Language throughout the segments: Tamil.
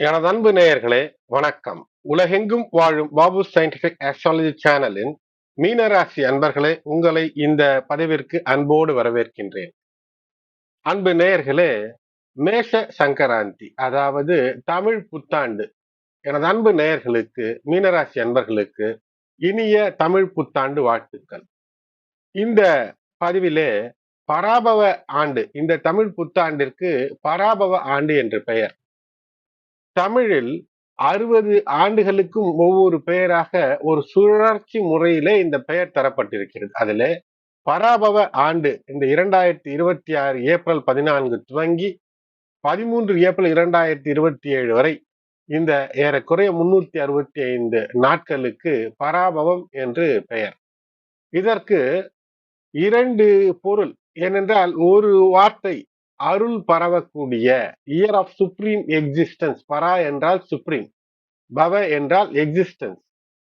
எனது அன்பு நேயர்களே, வணக்கம். உலகெங்கும் வாழும் பாபு சயின்டிபிக் ஆஸ்ட்ராலஜி சேனலின் மீனராசி அன்பர்களே, உங்களை இந்த பதிவிற்கு அன்போடு வரவேற்கின்றேன். அன்பு நேயர்களே, மேஷ சங்கராந்தி அதாவது தமிழ் புத்தாண்டு. எனது அன்பு நேயர்களுக்கு, மீனராசி அன்பர்களுக்கு இனிய தமிழ் புத்தாண்டு வாழ்த்துக்கள். இந்த பதிவிலே பராபவ ஆண்டு, இந்த தமிழ் புத்தாண்டிற்கு பராபவ ஆண்டு என்று பெயர். தமிழில் 60 ஆண்டுகளுக்கும் ஒவ்வொரு பெயராக ஒரு சுழற்சி முறையிலே இந்த பெயர் தரப்பட்டிருக்கிறது. அதிலே பராபவ ஆண்டு இந்த 2026 ஏப்ரல் 14 துவங்கி 13 ஏப்ரல் 2027 வரை இந்த ஏறக்குறைய 365 நாட்களுக்கு பராபவம் என்று பெயர். இதற்கு 2 பொருள். ஏனென்றால் ஒரு வார்த்தை அருள் பரவக்கூடிய, இயர் ஆஃப் சுப்ரீம் எக்ஸிஸ்டன்ஸ். பரா என்றால் சுப்ரீம், பவ என்றால் எக்ஸிஸ்டன்ஸ்.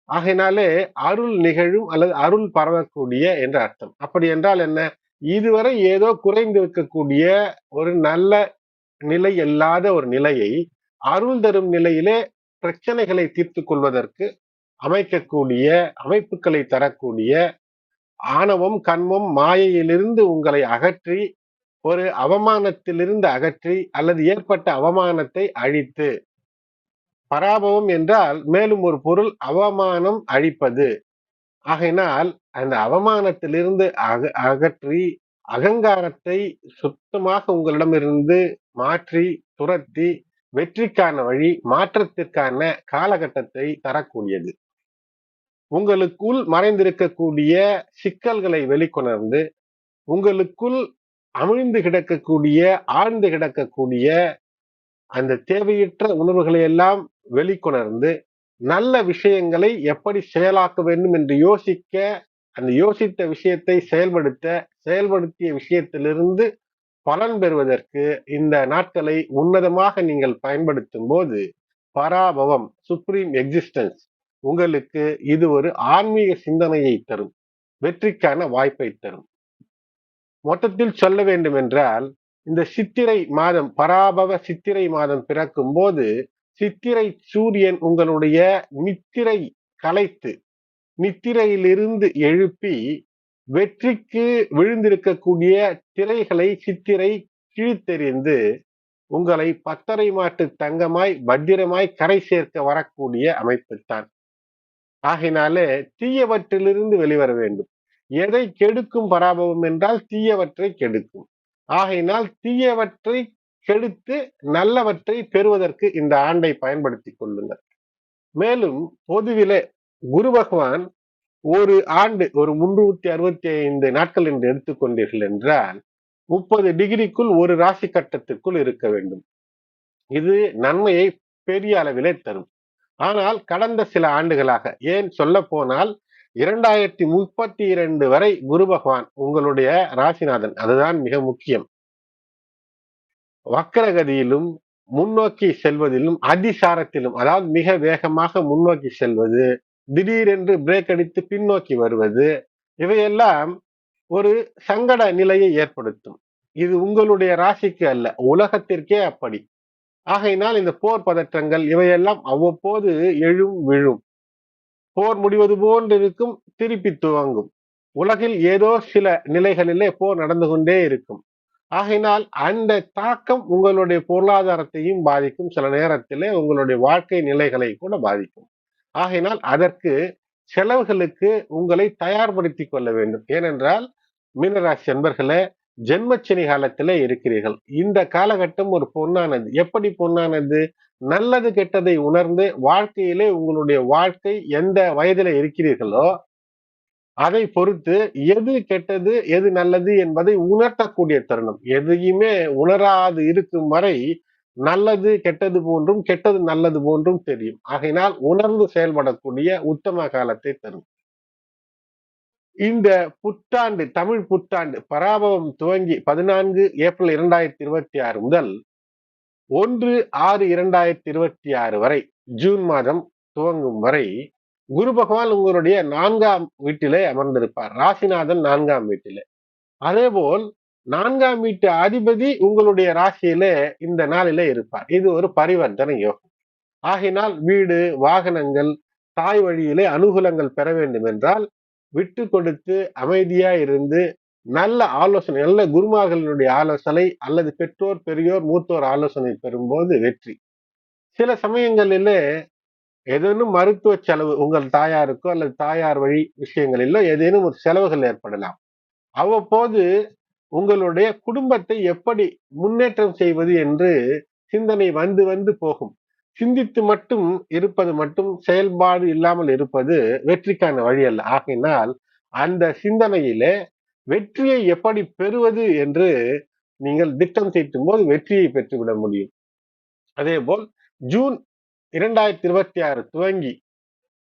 ஆகையினாலே அருள் நிகழும் அல்லது அருள் பரவக்கூடிய என்ற அர்த்தம். அப்படி என்றால் என்ன? இதுவரை ஏதோ குறைந்திருக்கக்கூடிய ஒரு நல்ல நிலை இல்லாத ஒரு நிலையை அருள் தரும் நிலையிலே பிரச்சனைகளை தீர்த்துக் கொள்வதற்கு அமைக்கக்கூடிய, அமைப்புகளை தரக்கூடிய, ஆணவம் கண்மம் மாயையிலிருந்து உங்களை அகற்றி, ஒரு அவமானத்திலிருந்து அகற்றி அல்லது ஏற்பட்ட அவமானத்தை அழித்து. பராபவம் என்றால் மேலும் ஒரு பொருள் அவமானம் அழிப்பது. ஆகையினால் அந்த அவமானத்திலிருந்து அகற்றி அகங்காரத்தை சுத்தமாக உங்களிடமிருந்து மாற்றி துரத்தி வெற்றிக்கான வழி, மாற்றத்திற்கான காலகட்டத்தை தரக்கூடியது. உங்களுக்குள் மறைந்திருக்கக்கூடிய சிக்கல்களை வெளிக்கொணர்ந்து, உங்களுக்குள் அமிழ்ந்து கிடக்கக்கூடிய, ஆழ்ந்து கிடக்கக்கூடிய அந்த தேவையற்ற உணர்வுகளை எல்லாம் வெளிக்கொணர்ந்து நல்ல விஷயங்களை எப்படி செயலாக்க வேண்டும் என்று யோசிக்க, அந்த யோசித்த விஷயத்தை செயல்படுத்திய விஷயத்திலிருந்து பலன் பெறுவதற்கு இந்த நாட்களை உன்னதமாக நீங்கள் பயன்படுத்தும் போது பராபவம், சுப்ரீம் எக்ஸிஸ்டன்ஸ், உங்களுக்கு இது ஒரு ஆன்மீக சிந்தனையை தரும், வெற்றிக்கான வாய்ப்பை தரும். மொத்தத்தில் சொல்ல வேண்டும் என்றால், இந்த சித்திரை மாதம், பராபவ சித்திரை மாதம் பிறக்கும் போது சித்திரை சூரியன் உங்களுடைய நித்திரை கலைத்து, நித்திரையிலிருந்து எழுப்பி வெற்றிக்கு விழுந்திருக்கக்கூடிய திரைகளை சித்திரை கிழித்தெறிந்து உங்களை பத்தரை மாட்டு தங்கமாய் பத்திரமாய் கரை சேர்க்க வரக்கூடிய அமைப்புத்தான். ஆகினாலே தீயவற்றிலிருந்து வெளிவர வேண்டும். எதை கெடுக்கும் பராபவம் என்றால் தீயவற்றை கெடுக்கும். ஆகையினால் தீயவற்றை கெடுத்து நல்லவற்றை பெறுவதற்கு இந்த ஆண்டை பயன்படுத்திக் கொள்ளுங்கள். மேலும் பொதுவிலே குரு பகவான் ஒரு ஆண்டு, ஒரு 365 நாட்கள் என்று எடுத்துக்கொண்டீர்கள் என்றால் 30 டிகிரிக்குள் ஒரு ராசி கட்டத்திற்குள் இருக்க வேண்டும். இது நன்மையை பெரிய அளவிலே தரும். ஆனால் கடந்த சில ஆண்டுகளாக, ஏன் சொல்ல போனால் 2032 வரை குரு பகவான் உங்களுடைய ராசிநாதன், அதுதான் மிக முக்கியம், வக்கரகதியிலும் முன்னோக்கி செல்வதிலும் அதிசாரத்திலும், அதாவது மிக வேகமாக முன்னோக்கி செல்வது, திடீரென்று பிரேக் அடித்து பின்னோக்கி வருவது, இவையெல்லாம் ஒரு சங்கட நிலையை ஏற்படுத்தும். இது உங்களுடைய ராசிக்கு அல்ல, உலகத்திற்கே அப்படி. ஆகையினால் இந்த போர் பதற்றங்கள் இவையெல்லாம் அவ்வப்போது எழும் விழும். போர் முடிவது போன்றிருக்கும், திருப்பி துவங்கும். உலகில் ஏதோ சில நிலைகளிலே போர் நடந்து கொண்டே இருக்கும். ஆகையினால் அந்த தாக்கம் உங்களுடைய பொருளாதாரத்தையும் பாதிக்கும், சில நேரத்திலே உங்களுடைய வாழ்க்கை நிலைகளை கூட பாதிக்கும். ஆகையினால் அதற்கு செலவுகளுக்கு உங்களை தயார்படுத்திக் கொள்ள வேண்டும். ஏனென்றால் மீனராசி அன்பர்களே, ஜென்மச்சனி காலத்திலே இருக்கிறீர்கள். இந்த காலகட்டம் ஒரு பொன்னானது. எப்படி பொன்னானது? நல்லது கெட்டதை உணர்ந்து வாழ்க்கையிலே உங்களுடைய வாழ்க்கை எந்த வயதில இருக்கிறீர்களோ அதை பொறுத்து எது கெட்டது எது நல்லது என்பதை உணர்த்தக்கூடிய தருணம். எதையுமே உணராது இருக்கும் வரை நல்லது கெட்டது போன்றும் கெட்டது நல்லது போன்றும் தெரியும். ஆகையினால் உணர்ந்து செயல்படக்கூடிய உத்தம காலத்தை தரும். இந்த புத்தாண்டு, தமிழ் புத்தாண்டு பராபவம் துவங்கி 14 ஏப்ரல் 2026 முதல் 1/6/2026 வரை, ஜூன் மாதம் துவங்கும் வரை குரு பகவான் உங்களுடைய 4ஆம் வீட்டிலே அமர்ந்திருப்பார். ராசிநாதன் 4ஆம் வீட்டிலே. அதேபோல் 4ஆம் வீட்டு அதிபதி உங்களுடைய ராசியிலே இந்த நாளிலே இருப்பார். இது ஒரு பரிவர்த்தனை யோகம். ஆகினால் வீடு, வாகனங்கள், தாய் வழியிலே அனுகூலங்கள் பெற வேண்டும் என்றால் விட்டு கொடுத்து அமைதியா இருந்து நல்ல ஆலோசனை, நல்ல குருமார்களுடைய ஆலோசனை அல்லது பெற்றோர், பெரியோர், மூத்தோர் ஆலோசனை பெறும்போது வெற்றி. சில சமயங்களிலே ஏதேனும் மருத்துவ செலவு உங்கள் தாயாருக்கோ அல்லது தாயார் வழி விஷயங்களிலோ ஏதேனும் ஒரு செலவுகள் ஏற்படலாம். அவ்வப்போது உங்களுடைய குடும்பத்தை எப்படி முன்னேற்றம் செய்வது என்று சிந்தனை வந்து வந்து போகும். சிந்தித்து மட்டும் இருப்பது மட்டும் செயல்பாடு இல்லாமல் இருப்பது வெற்றிக்கான வழி அல்ல. ஆகையினால் அந்த சிந்தனையிலே வெற்றியை எப்படி பெறுவது என்று நீங்கள் திட்டம் தீட்டும் போது வெற்றியை பெற்றுவிட முடியும். அதே போல் ஜூன் 2026 துவங்கி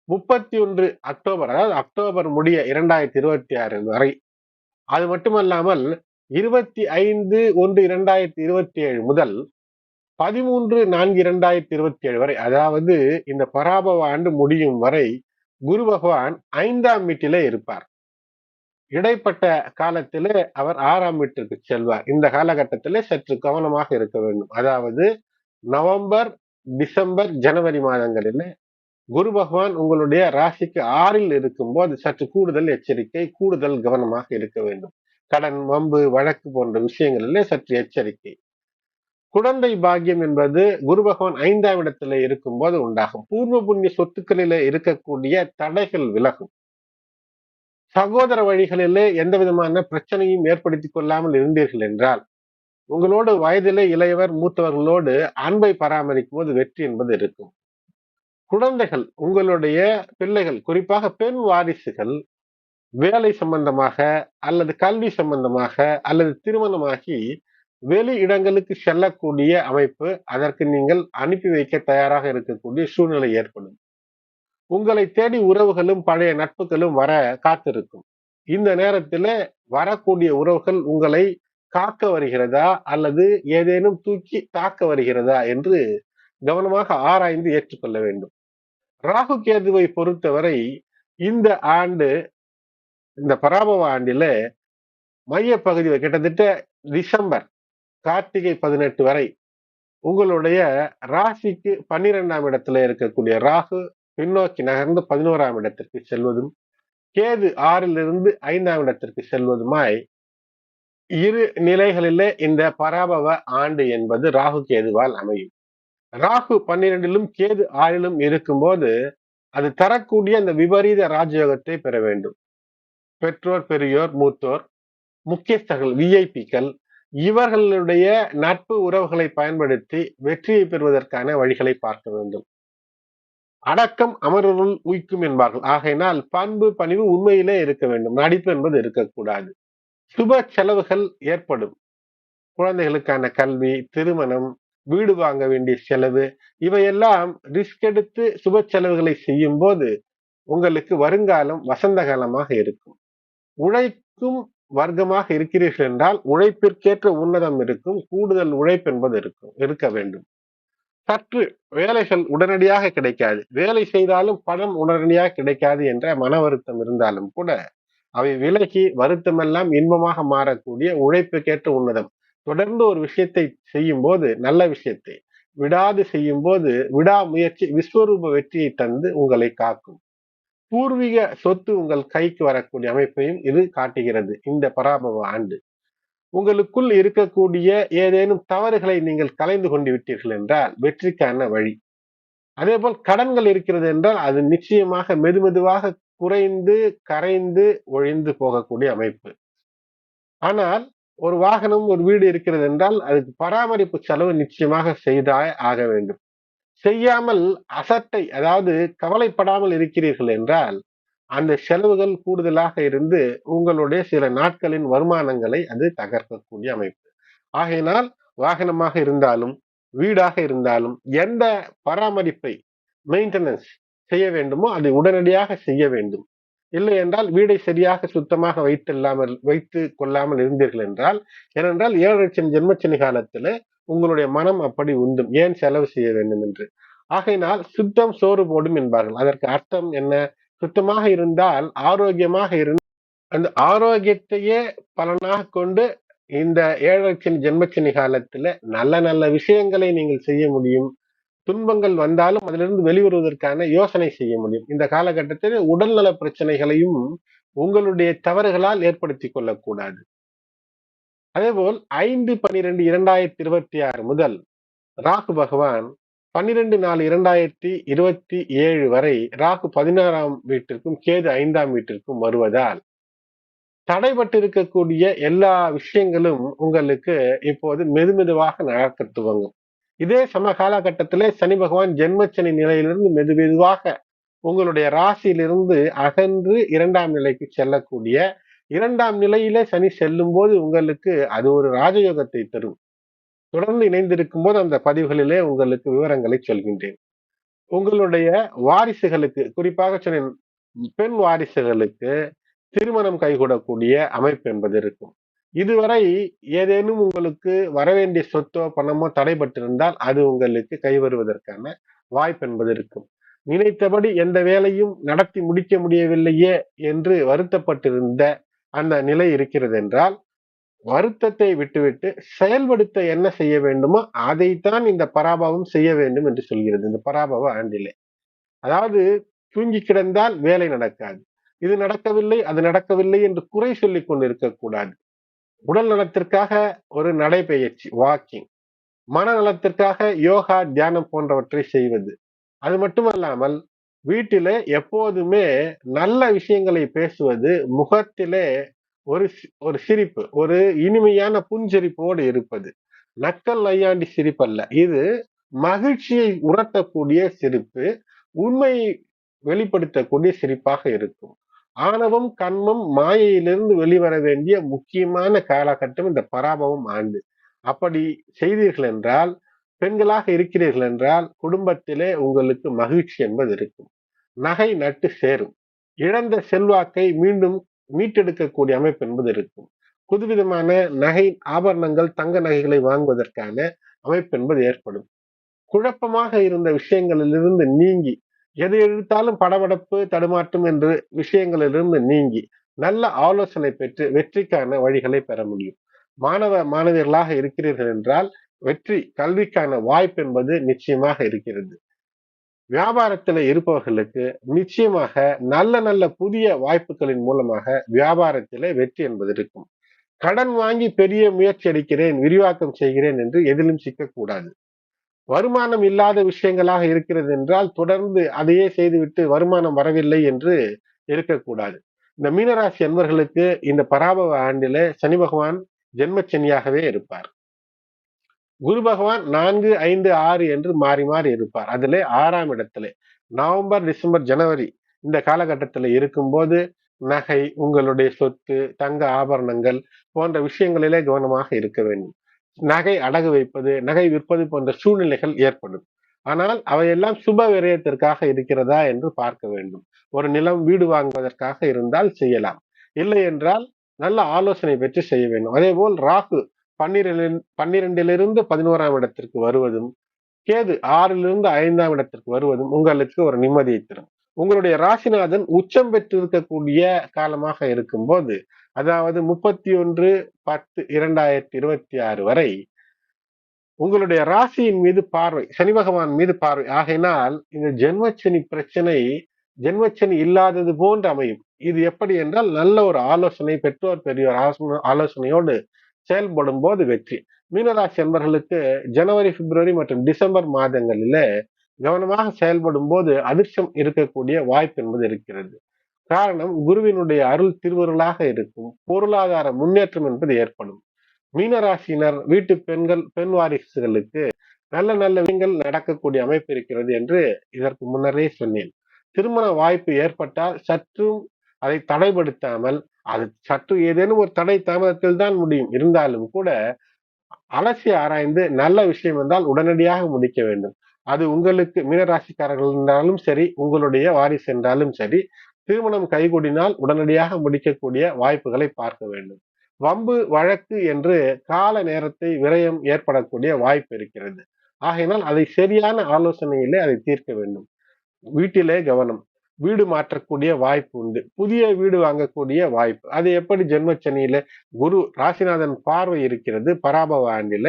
31 அக்டோபர், அதாவது அக்டோபர் முடிய 2026 வரை, அது மட்டுமல்லாமல் 25/1/2027 முதல் 13/4/2027 வரை, அதாவது இந்த பராபவ ஆண்டு முடியும் வரை குரு பகவான் 5ஆம் வீட்டிலே இருப்பார். இடைப்பட்ட காலத்திலே அவர் 6ஆம் வீட்டிற்கு செல்வார். இந்த காலகட்டத்திலே சற்று கவனமாக இருக்க வேண்டும். அதாவது நவம்பர், டிசம்பர், ஜனவரி மாதங்களிலே குரு பகவான் உங்களுடைய ராசிக்கு 6ல் இருக்கும்போது சற்று கூடுதல் எச்சரிக்கை, கூடுதல் கவனமாக இருக்க வேண்டும். கடன், வம்பு, வழக்கு போன்ற விஷயங்களிலே சற்று எச்சரிக்கை. குழந்தை பாக்கியம் என்பது குரு பகவான் 5ஆம் இடத்திலே இருக்கும் போது உண்டாகும். பூர்வ புண்ணிய சொத்துக்களிலே இருக்கக்கூடிய தடைகள் விலகும். சகோதர வழிகளிலே எந்த விதமான பிரச்சனையும் ஏற்படுத்திக் கொள்ளாமல் இருந்தீர்கள் என்றால், உங்களோடு வயதிலே இளையவர், மூத்தவர்களோடு அன்பை பராமரிக்கும் போது வெற்றி என்பது இருக்கும். குழந்தைகள், உங்களுடைய பிள்ளைகள், குறிப்பாக பெண் வாரிசுகள் வேலை சம்பந்தமாக அல்லது கல்வி சம்பந்தமாக அல்லது திருமணமாகி வெளி இடங்களுக்கு செல்லக்கூடிய அமைப்பு, அதற்கு நீங்கள் அனுப்பி வைக்க தயாராக இருக்கக்கூடிய சூழ்நிலை ஏற்படும். உங்களை தேடி உறவுகளும் பழைய நட்புகளும் வர காத்திருக்கும். இந்த நேரத்தில் வரக்கூடிய உறவுகள் உங்களை காக்க வருகிறதா அல்லது ஏதேனும் தூக்கி தாக்க வருகிறதா என்று கவனமாக ஆராய்ந்து ஏற்றுக்கொள்ள வேண்டும். ராகு கேதுவை பொறுத்தவரை இந்த ஆண்டு, இந்த பராபவ ஆண்டில மைய பகுதியில் கிட்டத்தட்ட டிசம்பர் கார்த்திகை 18 வரை உங்களுடைய ராசிக்கு 12ஆம் இடத்துல இருக்கக்கூடிய ராகு பின்னோக்கி நகர்ந்து 11ஆம் இடத்திற்கு செல்வதும், கேது 6லிருந்து 5ஆம் இடத்திற்கு செல்வதுமாய் இரு நிலைகளிலே இந்த பராபவ ஆண்டு என்பது ராகு கேதுவால் அமையும். ராகு 12லும் கேது 6லும் இருக்கும்போது அது தரக்கூடிய அந்த விபரீத ராஜயோகத்தை பெற வேண்டும். பெற்றோர், பெரியோர், மூத்தோர், முக்கியஸ்தர்கள், விஐபிக்கள், இவர்களுடைய நட்பு உறவுகளை பயன்படுத்தி வெற்றியை பெறுவதற்கான வழிகளை பார்க்க வேண்டும். அடக்கம் அமருள் உய்க்கும் என்பார்கள். ஆகையினால் பண்பு, பணிவு உண்மையிலே இருக்க வேண்டும். நடிப்பு என்பது இருக்கக்கூடாது. சுப செலவுகள் ஏற்படும். குழந்தைகளுக்கான கல்வி, திருமணம், வீடு வாங்க வேண்டிய செலவு, இவையெல்லாம் ரிஸ்க் எடுத்து சுப செலவுகளை செய்யும் போது உங்களுக்கு வருங்காலம் வசந்த காலமாக இருக்கும். உழைக்கும் வர்க்கமாக இருக்கிறீர்கள் என்றால் உழைப்பிற்கேற்ற உன்னதம் இருக்கும். கூடுதல் உழைப்பு என்பது இருக்க வேண்டும். சற்று வேலைகள் உடனடியாக கிடைக்காது. வேலை செய்தாலும் பணம் உடனடியாக கிடைக்காது என்ற மன வருத்தம் இருந்தாலும் கூட அவை விலகி வருத்தமெல்லாம் இன்பமாக மாறக்கூடிய உழைப்புக்கேற்ற உன்னதம். தொடர்ந்து ஒரு விஷயத்தை செய்யும் போது, நல்ல விஷயத்தை விடாது செய்யும் போது விடாமுயற்சி விஸ்வரூப வெற்றியை தந்து உங்களை காக்கும். பூர்வீக சொத்து உங்கள் கைக்கு வரக்கூடிய அமைப்பையும் இது காட்டுகிறது. இந்த பராபவ ஆண்டு உங்களுக்குள் இருக்கக்கூடிய ஏதேனும் தவறுகளை நீங்கள் கலைந்து கொண்டு விட்டீர்கள் என்றால் வெற்றிக்கான வழி. அதே போல் கடன்கள் இருக்கிறது என்றால் அது நிச்சயமாக மெதுமெதுவாக குறைந்து கரைந்து ஒழிந்து போகக்கூடிய அமைப்பு. ஆனால் ஒரு வாகனம், ஒரு வீடு இருக்கிறது என்றால் அதுக்கு பராமரிப்பு செலவு நிச்சயமாக செய்தாய் ஆக வேண்டும். செய்யாமல் அசட்டை, அதாவது கவலைப்படாமல் இருக்கிறீர்கள் என்றால் அந்த செலவுகள் கூடுதலாக இருந்து உங்களுடைய சில நாட்களின் வருமானங்களை அது தகர்க்கக்கூடிய அமைப்பு. ஆகையினால் வாகனமாக இருந்தாலும் வீடாக இருந்தாலும் எந்த பராமரிப்பை, மெயின்டெனன்ஸ் செய்ய வேண்டுமோ அதை உடனடியாக செய்ய வேண்டும். இல்லை என்றால் வீடை சரியாக சுத்தமாக வைத்து கொள்ளாமல் இருந்தீர்கள் என்றால், ஏனென்றால் 7 ஜென்மச்சனி காலத்துல உங்களுடைய மனம் அப்படி உண்டும், ஏன் செலவு செய்ய வேண்டும் என்று. ஆகையினால் சுத்தம் சோறு போடும் என்பார்கள். அதற்கு அர்த்தம் என்ன? சுத்தமாக இருந்தால் ஆரோக்கியமாக அந்த ஆரோக்கியத்தையே பலனாக கொண்டு இந்த 7 ஜென்மச்சனி காலத்துல நல்ல நல்ல விஷயங்களை நீங்கள் செய்ய முடியும். துன்பங்கள் வந்தாலும் அதிலிருந்து வெளிவருவதற்கான யோசனை செய்ய முடியும். இந்த காலகட்டத்தில் உடல்நல பிரச்சனைகளையும் உங்களுடைய தவறுகளால் ஏற்படுத்திக் கொள்ளக்கூடாது. அதேபோல் 5/12/2026 முதல் ராகு பகவான் 12/4/2027 வரை ராகு 16ஆம் வீட்டிற்கும் கேது 5ஆம் வீட்டிற்கும் வருவதால் தடைபட்டு இருக்கக்கூடிய எல்லா விஷயங்களும் உங்களுக்கு இப்போது மெதுமெதுவாக நடக்க துவங்கும். இதே சம காலகட்டத்திலே சனி பகவான் ஜென்மச்சனி நிலையிலிருந்து மெதுமெதுவாக உங்களுடைய ராசியிலிருந்து அகன்று 2ஆம் நிலைக்கு செல்லக்கூடிய 2ஆம் நிலையிலே சனி செல்லும் போது உங்களுக்கு அது ஒரு ராஜயோகத்தை தரும். தொடர்ந்து இணைந்திருக்கும் போது அந்த பதிவுகளிலே உங்களுக்கு விவரங்களை சொல்கின்றேன். உங்களுடைய வாரிசுகளுக்கு, குறிப்பாக சொன்னேன், பெண் வாரிசுகளுக்கு திருமணம் கைகூடக்கூடிய அமைப்பு என்பது இருக்கும். இதுவரை ஏதேனும் உங்களுக்கு வரவேண்டிய சொத்தோ பணமோ தடைபட்டிருந்தால் அது உங்களுக்கு கைவருவதற்கான வாய்ப்பு என்பது இருக்கும். நினைத்தபடி எந்த வேலையும் நடத்தி முடிக்க முடியவில்லையே என்று வருத்தப்பட்டிருந்த அந்த நிலை இருக்கிறது என்றால், வருத்தத்தை விட்டுவிட்டு செயல்படுத்த என்ன செய்ய வேண்டுமோ அதைத்தான் இந்த பராபவம் செய்ய வேண்டும் என்று சொல்கிறது இந்த பராபவ ஆண்டிலே. அதாவது தூங்கி கிடந்தால் வேலை நடக்காது, இது நடக்கவில்லை அது நடக்கவில்லை என்று குறை சொல்லிக் கொண்டு இருக்கக்கூடாது. உடல் நலத்திற்காக ஒரு நடைபயிற்சி, வாக்கிங், மனநலத்திற்காக யோகா, தியானம் போன்றவற்றை செய்வது. அது மட்டுமல்லாமல் வீட்டிலே எப்போதுமே நல்ல விஷயங்களை பேசுவது, முகத்திலே ஒரு சிரிப்பு, ஒரு இனிமையான புன்சிரிப்போடு இருப்பது. நக்கல் நையாண்டி சிரிப்பல்ல, இது மகிழ்ச்சியை உணர்த்தக்கூடிய சிரிப்பு, உண்மையை வெளிப்படுத்தக்கூடிய சிரிப்பாக இருக்கும். ஆணவம், கண்மம், மாயையிலிருந்து வெளிவர வேண்டிய முக்கியமான காலகட்டம் இந்த பராபவம் ஆண்டு. அப்படி செய்தீர்கள் என்றால், பெண்களாக இருக்கிறீர்கள் என்றால், குடும்பத்திலே உங்களுக்கு மகிழ்ச்சி என்பது இருக்கும். நகை நட்டு சேரும். இழந்த செல்வாக்கை மீண்டும் மீட்டெடுக்கக்கூடிய அமைப்பு என்பது இருக்கும். புதுவிதமான நகை, ஆபரணங்கள், தங்க நகைகளை வாங்குவதற்கான அமைப்பு என்பது ஏற்படும். குழப்பமாக இருந்த விஷயங்களிலிருந்து நீங்கி, எது எடுத்தாலும் படபடப்பு, தடுமாற்றம் என்ற விஷயங்களிலிருந்து நீங்கி நல்ல ஆலோசனை பெற்று வெற்றிக்கான வழிகளை பெற முடியும். மாணவியர்களாக இருக்கிறீர்கள் என்றால் வெற்றி, கல்விக்கான வாய்ப்பு என்பது நிச்சயமாக இருக்கிறது. வியாபாரத்தில் இருப்பவர்களுக்கு நிச்சயமாக நல்ல நல்ல புதிய வாய்ப்புகளின் மூலமாக வியாபாரத்திலே வெற்றி என்பது இருக்கும். கடன் வாங்கி பெரிய முயற்சி எடுக்கிறேன், விரிவாக்கம் செய்கிறேன் என்று எதிலும் சிக்கக்கூடாது. வருமானம் இல்லாத விஷயங்களாக இருக்கிறது என்றால் தொடர்ந்து அதையே செய்துவிட்டு வருமானம் வரவில்லை என்று இருக்கக்கூடாது. இந்த மீனராசி அன்பர்களுக்கு இந்த பராபவ ஆண்டில சனி பகவான் ஜென்மச்சனியாகவே இருப்பார். குரு பகவான் 4, 5, 6 என்று மாறி மாறி இருப்பார். அதிலே 6ஆம் இடத்திலே நவம்பர், டிசம்பர், ஜனவரி இந்த காலகட்டத்தில் இருக்கும்போது நகை, உங்களுடைய சொத்து, தங்க ஆபரணங்கள் போன்ற விஷயங்களிலே கவனமாக இருக்க வேண்டும். நகை அடகு வைப்பது, நகை விற்பது போன்ற சூழ்நிலைகள் ஏற்படும். ஆனால் அவையெல்லாம் சுப விரயத்திற்காக இருக்கிறதா என்று பார்க்க வேண்டும். ஒரு நிலம், வீடு வாங்குவதற்காக இருந்தால் செய்யலாம். இல்லை என்றால் நல்ல ஆலோசனை பெற்று செய்ய வேண்டும். அதே போல் ராகு 12லிருந்து 11ஆம் இடத்திற்கு வருவதும், கேது 6லிருந்து 5ஆம் இடத்திற்கு வருவதும் உங்களுக்கு ஒரு நிம்மதியை தரும். உங்களுடைய ராசிநாதன் உச்சம் பெற்றிருக்கக்கூடிய காலமாக இருக்கும்போது, அதாவது 31/10/2026 வரை உங்களுடைய ராசியின் மீது பார்வை, சனி பகவான் மீது பார்வை ஆகையினால் இந்த ஜென்மச்சனி பிரச்சனை ஜென்மச்சனி இல்லாதது போன்று அமையும். இது எப்படி என்றால் நல்ல ஒரு ஆலோசனை, பெற்றோர் பெரியோர் ஆலோசனையோடு செயல்படும் போது வெற்றி. மீனராசி என்பவர்களுக்கு ஜனவரி, பிப்ரவரி மற்றும் டிசம்பர் மாதங்களிலே கவனமாக செயல்படும் போது அதிர்ஷ்டம் இருக்கக்கூடிய வாய்ப்பு என்பது இருக்கிறது. காரணம், குருவினுடைய அருள் திருவருளாக இருக்கும். பொருளாதார முன்னேற்றம் என்பது ஏற்படும். மீனராசினர் வீட்டு பெண் வாரிசுகளுக்கு நல்ல நல்ல விஷயங்கள் நடக்கக்கூடிய அமைப்பு இருக்கிறது என்று இதற்கு முன்னரே சொன்னேன். திருமண வாய்ப்பு ஏற்பட்டால் சற்றும் அதை தடைப்படுத்தாமல், அது சற்று ஏதேனும் ஒரு தடை தாமதத்தில் தான் முடியும். இருந்தாலும் கூட அலசி ஆராய்ந்து நல்ல விஷயம் என்றால் உடனடியாக முடிக்க வேண்டும். அது உங்களுக்கு மீனராசிக்காரர்கள் என்றாலும் சரி, உங்களுடைய வாரிசு என்றாலும் சரி, திருமணம் கைகூடினால் உடனடியாக முடிக்கக்கூடிய வாய்ப்புகளை பார்க்க வேண்டும். வம்பு வழக்கு என்று கால நேரத்தை விரயம் ஏற்படக்கூடிய வாய்ப்பு இருக்கிறது. ஆகையினால் அதை சரியான ஆலோசனையிலே அதை தீர்க்க வேண்டும். வீட்டிலே கவனம். வீடு மாற்றக்கூடிய வாய்ப்பு உண்டு. புதிய வீடு வாங்கக்கூடிய வாய்ப்பு. அது எப்படி? ஜென்மச்சனியில குரு ராசிநாதன் பார்வை இருக்கிறது பராபவ ஆண்டில.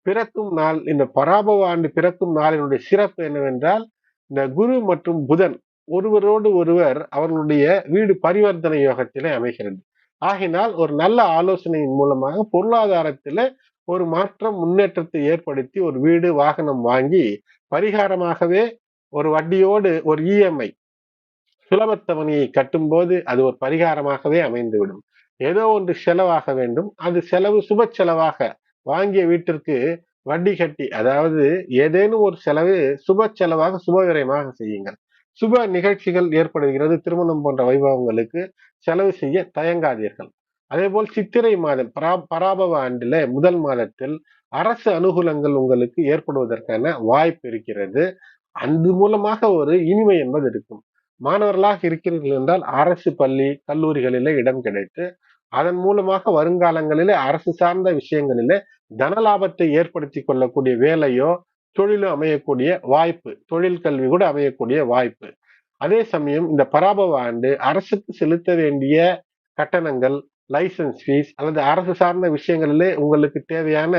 பிறக்கும் நாள், இந்த பராபவ ஆண்டு பிறக்கும் நாளினுடைய சிறப்பு என்னவென்றால், இந்த குரு மற்றும் புதன் ஒருவரோடு ஒருவர் அவர்களுடைய வீடு பரிவர்த்தனை யோகத்திலே அமைகிறது. ஆகினால் ஒரு நல்ல ஆலோசனையின் மூலமாக பொருளாதாரத்தில ஒரு மாற்றம், முன்னேற்றத்தை ஏற்படுத்தி ஒரு வீடு, வாகனம் வாங்கி பரிகாரமாகவே ஒரு வட்டியோடு ஒரு இஎம்ஐ சுலபத்தவணையை கட்டும்போது அது ஒரு பரிகாரமாகவே அமைந்துவிடும். ஏதோ ஒன்று செலவாக வேண்டும், அது செலவு சுப செலவாக வாங்கிய வீட்டிற்கு வட்டி கட்டி, அதாவது ஏதேனும் ஒரு செலவு சுப செலவாக சுபவிரயமாக செய்யுங்கள். சுப நிகழ்ச்சிகள் ஏற்படுகிறது, திருமணம் போன்ற வைபவங்களுக்கு செலவு செய்ய தயங்காதீர்கள். அதேபோல் சித்திரை மாதம் பராபவ ஆண்டில முதல் மாதத்தில் அரசு அனுகூலங்கள் உங்களுக்கு ஏற்படுவதற்கான வாய்ப்பு இருக்கிறது. அது மூலமாக ஒரு இனிமை என்பது இருக்கும். மாணவர்களாக இருக்கிறீர்கள் என்றால் அரசு பள்ளி, கல்லூரிகளிலே இடம் கிடைத்து அதன் மூலமாக வருங்காலங்களிலே அரசு சார்ந்த விஷயங்களிலே தன லாபத்தை ஏற்படுத்தி கொள்ளக்கூடிய வேலையோ, தொழிலோ அமையக்கூடிய வாய்ப்பு, தொழில் கல்வி கூட அமையக்கூடிய வாய்ப்பு. அதே சமயம் இந்த பராபவ ஆண்டு அரசுக்கு செலுத்த வேண்டிய கட்டணங்கள், லைசன்ஸ் ஃபீஸ் அல்லது அரசு சார்ந்த விஷயங்களிலே உங்களுக்கு தேவையான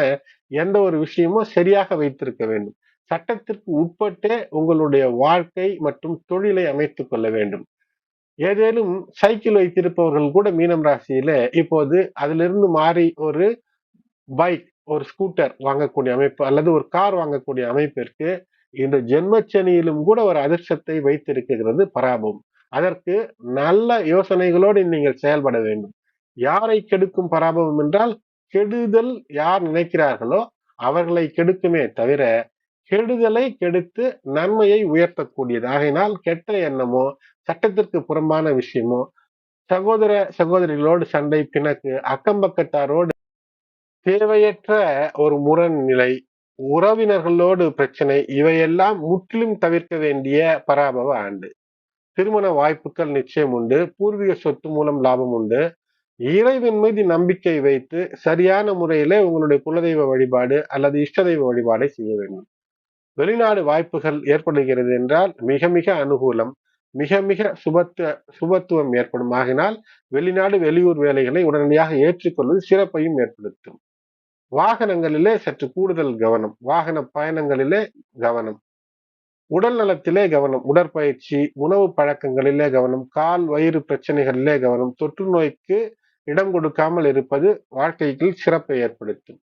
எந்த ஒரு விஷயமும் சரியாக வைத்திருக்க வேண்டும். சட்டத்திற்கு உட்பட்டே உங்களுடைய வாழ்க்கை மற்றும் தொழிலை அமைத்துக் கொள்ள வேண்டும். ஏதேனும் சைக்கிள் வைத்திருப்பவர்கள் கூட மீனம் ராசியில இப்போது அதிலிருந்து மாறி ஒரு பைக், ஒரு ஸ்கூட்டர் வாங்கக்கூடிய அமைப்பு அல்லது ஒரு கார் வாங்கக்கூடிய அமைப்பிற்கு இந்த ஜென்மச்சனியிலும் கூட ஒரு அதிர்ஷ்டத்தை வைத்திருக்கிறது பராபவம். அதற்கு நல்ல யோசனைகளோடு நீங்கள் செயல்பட வேண்டும். யாரை கெடுக்கும் பராபவம் என்றால், கெடுதல் யார் நினைக்கிறார்களோ அவர்களை கெடுக்குமே தவிர கெடுதலை கெடுத்து நன்மையை உயர்த்தக்கூடியது. ஆகையினால் கெட்ட எண்ணமோ, சட்டத்திற்கு புறம்பான விஷயமோ, சகோதர சகோதரிகளோடு சண்டை, பிணக்கு, அக்கம் பக்கத்தாரோடு தேவையற்ற ஒரு முரண்நிலை, உறவினர்களோடு பிரச்சனை, இவையெல்லாம் முற்றிலும் தவிர்க்க வேண்டிய பராபவ ஆண்டு. திருமண வாய்ப்புகள் நிச்சயம் உண்டு. பூர்வீக சொத்து மூலம் லாபம் உண்டு. இறைவன் மீது நம்பிக்கை வைத்து சரியான முறையிலே உங்களுடைய குலதெய்வ வழிபாடு அல்லது இஷ்ட தெய்வ வழிபாடை செய்ய வேண்டும். வெளிநாடு வாய்ப்புகள் ஏற்படுகிறது என்றால் மிக மிக அனுகூலம், மிக மிக சுபத்துவம் ஏற்படும். ஆகினால் வெளிநாடு, வெளியூர் வேலைகளை உடனடியாக ஏற்றுக்கொள்வது சிறப்பையும் ஏற்படுத்தும். வாகனங்களிலே சற்று கூடுதல் கவனம், வாகன பயணங்களிலே கவனம், உடல் நலத்திலே கவனம், உடற்பயிற்சி, உணவு பழக்கங்களிலே கவனம், கால் வயிறு பிரச்சனைகளிலே கவனம், தொற்று நோய்க்கு இடம் கொடுக்காமல் இருப்பது வாழ்க்கைக்கு சிறப்பை ஏற்படுத்தும்.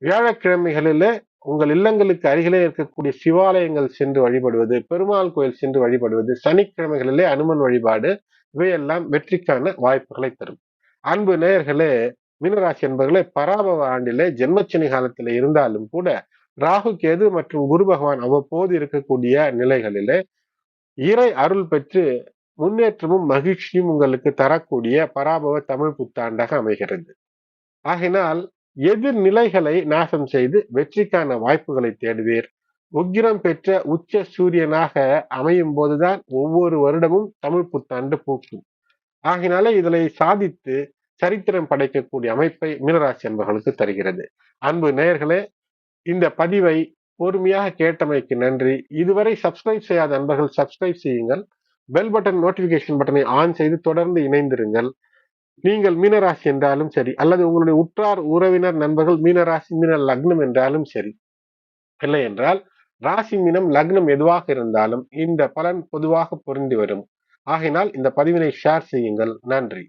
வியாழக்கிழமைகளிலே உங்கள் இல்லங்களுக்கு அருகிலே இருக்கக்கூடிய சிவாலயங்கள் சென்று வழிபடுவது, பெருமாள் கோயில் சென்று வழிபடுவது, சனிக்கிழமைகளிலே அனுமன் வழிபாடு, இவையெல்லாம் வெற்றிக்கான வாய்ப்புகளை தரும். அன்பு நேயர்களே, மீனராசி என்பவர்களே, பராபவ ஆண்டிலே ஜென்மச்சனி காலத்தில் இருந்தாலும் கூட ராகு கேது மற்றும் குரு பகவான் அவ்வப்போது இருக்கக்கூடிய நிலைகளிலே இறை அருள் பெற்று முன்னேற்றமும் மகிழ்ச்சியும் உங்களுக்கு தரக்கூடிய பராபவ தமிழ் புத்தாண்டாக அமைகிறது. ஆகினால் எதிர் நிலைகளை நாசம் செய்து வெற்றிக்கான வாய்ப்புகளை தேடுவீர். உக்கிரம் பெற்ற உச்ச சூரியனாக அமையும் போதுதான் ஒவ்வொரு வருடமும் தமிழ் புத்தாண்டு பூக்கும். ஆகினாலே இதனை சாதித்து சரித்திரம் படைக்கக்கூடிய அமைப்பை மீனராசி என்பவர்களுக்கு தருகிறது. அன்பு நேயர்களே, இந்த பதிவை பொறுமையாக கேட்டமைக்கு நன்றி. இதுவரை சப்ஸ்கிரைப் செய்யாத நண்பர்கள் சப்ஸ்கிரைப் செய்யுங்கள். பெல் பட்டன், நோட்டிபிகேஷன் பட்டனை ஆன் செய்து தொடர்ந்து இணைந்திருங்கள். நீங்கள் மீனராசி என்றாலும் சரி, அல்லது உங்களுடைய உற்றார் உறவினர் நண்பர்கள் மீனராசி, மீன லக்னம் என்றாலும் சரி, இல்லை என்றால் ராசி, மீனம், லக்னம் எதுவாக இருந்தாலும் இந்த பலன் பொதுவாக பொருந்தி வரும். ஆகையினால் இந்த பதிவினை ஷேர் செய்யுங்கள். நன்றி.